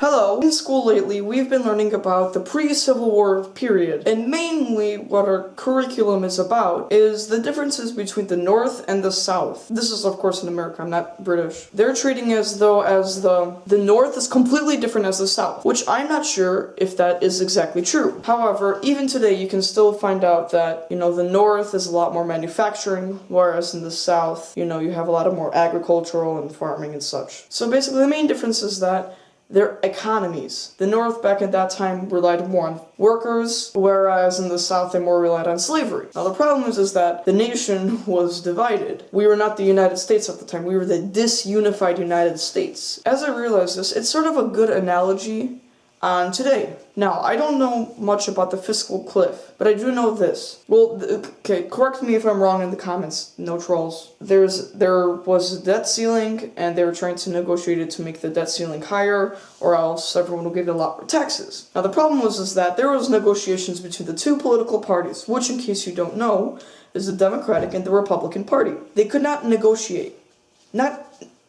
Hello! In school lately, we've been learning about the pre-Civil War period, and mainly what our curriculum is about is the differences between the North and the South. This is, of course, in America, I'm not British. They're treating as though the North is completely different as the South, which I'm not sure if that is exactly true. However, even today, you can still find out that, the North is a lot more manufacturing, whereas in the South, you have a lot of more agricultural and farming and such. So basically, the main difference is that their economies. The North back at that time relied more on workers, whereas in the South they more relied on slavery. Now the problem is that the nation was divided. We were not the United States at the time, we were the disunified United States. As I realized this, it's sort of a good analogy on today. Now, I don't know much about the fiscal cliff, but I do know this. Well, okay, correct me if I'm wrong in the comments, no trolls. There was a debt ceiling, and they were trying to negotiate it to make the debt ceiling higher, or else everyone would get a lot more taxes. Now, the problem was that there was negotiations between the two political parties, which, in case you don't know, is the Democratic and the Republican Party. They could not negotiate.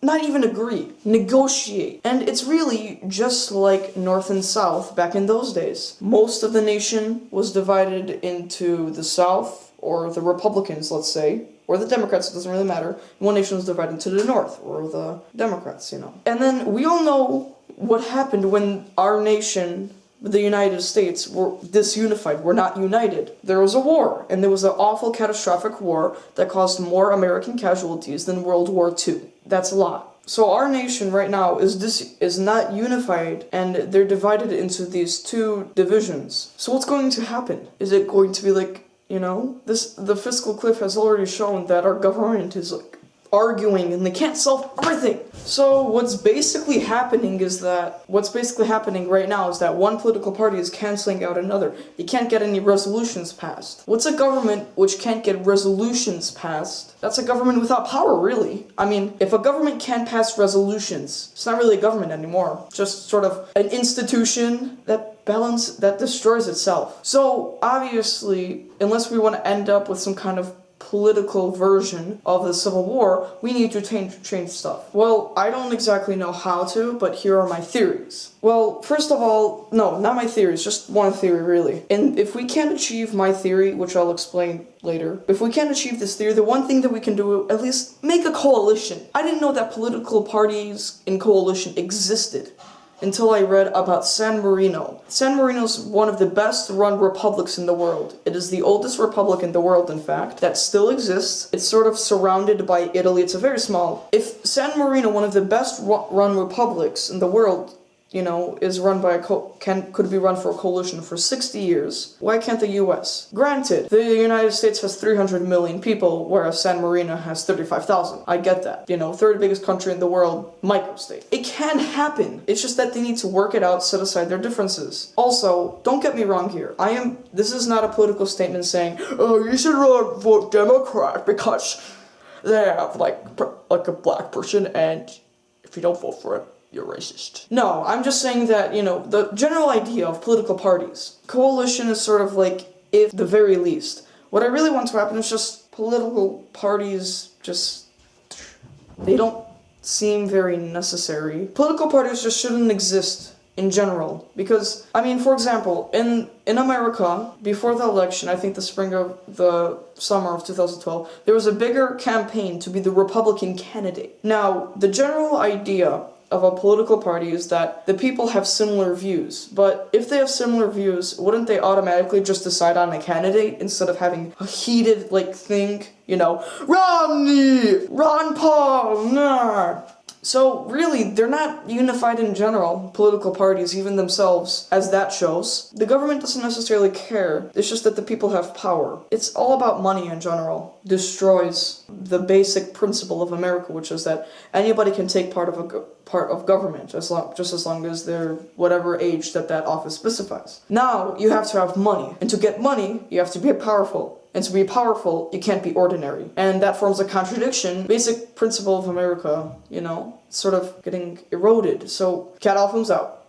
Not even agree. Negotiate. And it's really just like North and South back in those days. Most of the nation was divided into the South, or the Republicans, let's say, or the Democrats, it doesn't really matter. One nation was divided into the North, or the Democrats, And then we all know what happened when our nation, the United States, were disunified, were not united. There was a war, and there was an awful catastrophic war that caused more American casualties than World War II. That's a lot. So our nation right now is not unified, and they're divided into these two divisions. So what's going to happen? Is it going to be like, the fiscal cliff has already shown that our government is arguing and they can't solve everything. So what's basically happening right now is that one political party is canceling out another. You can't get any resolutions passed. What's a government which can't get resolutions passed? That's a government without power, really. I mean, if a government can't pass resolutions, it's not really a government anymore. Just sort of an institution that destroys itself. So obviously, unless we want to end up with some kind of political version of the Civil War, we need to change stuff. Well, I don't exactly know how to, but here are my theories. Well, first of all, no, not my theories, just one theory, really. And if we can't achieve my theory, which I'll explain later, if we can't achieve this theory, the one thing that we can do, at least make a coalition. I didn't know that political parties in coalition existed until I read about San Marino. San Marino is one of the best run republics in the world. It is the oldest republic in the world, in fact, that still exists. It's sort of surrounded by Italy. It's a very small. If San Marino, one of the best run republics in the world, is run by could be run for a coalition for 60 years, why can't the US? Granted, the United States has 300 million people, whereas San Marino has 35,000. I get that. Third biggest country in the world, microstate. It can happen. It's just that they need to work it out, set aside their differences. Also, don't get me wrong here. This is not a political statement saying, oh, you should vote Democrat because they have like a black person, and if you don't vote for it, you're racist. No, I'm just saying that, the general idea of political parties. Coalition is sort of like, if the very least. What I really want to happen is just political parties they don't seem very necessary. Political parties just shouldn't exist in general. Because, for example, in America, before the election, I think the summer of 2012, there was a bigger campaign to be the Republican candidate. Now, the general idea of a political party is that the people have similar views. But if they have similar views, wouldn't they automatically just decide on a candidate instead of having a heated, thing? Romney! Ron Paul! Nah! So really, they're not unified in general, political parties, even themselves, as that shows. The government doesn't necessarily care. It's just that the people have power. It's all about money in general. Destroys the basic principle of America, which is that anybody can take part of government, just as long as they're whatever age that office specifies. Now, you have to have money. And to get money, you have to be powerful. And to be powerful, you can't be ordinary. And that forms a contradiction. Basic principle of America, sort of getting eroded. So, Cat Alphonse out.